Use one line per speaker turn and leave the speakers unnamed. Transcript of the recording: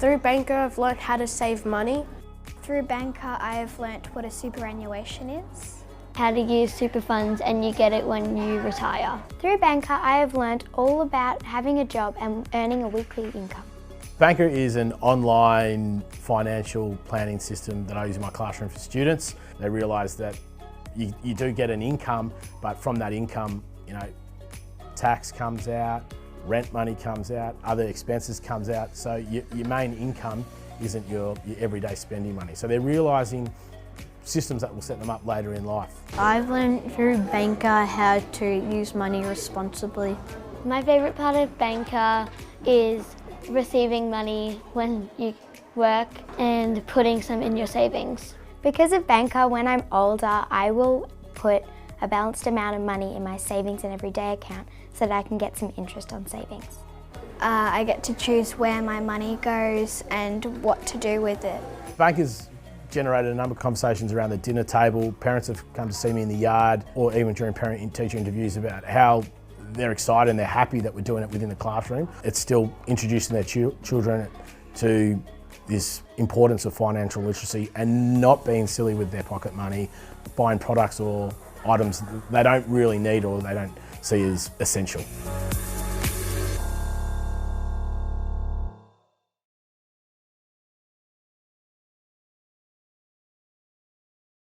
Through Banqer, I've learnt how to save money.
Through Banqer, I have learnt what a superannuation is.
How to use super funds, and you get it when you retire.
Through Banqer, I have learnt all about having a job and earning a weekly income.
Banqer is an online financial planning system that I use in my classroom for students. They realise that you do get an income, but from that income, tax comes out, rent money comes out, other expenses comes out. So your main income isn't your everyday spending money. So they're realising systems that will set them up later in life.
I've learned through Banqer how to use money responsibly.
My favourite part of Banqer is receiving money when you work and putting some in your savings.
Because of Banqer, when I'm older, I will put a balanced amount of money in my savings and everyday account so that I can get some interest on savings. I get to choose where my money goes and what to do with it.
Banqer's generated a number of conversations around the dinner table. Parents have come to see me in the yard, or even during parent and teacher interviews, about how they're excited and they're happy that we're doing it within the classroom. It's still introducing their children to this importance of financial literacy and not being silly with their pocket money, buying products or items they don't really need or they don't see as essential.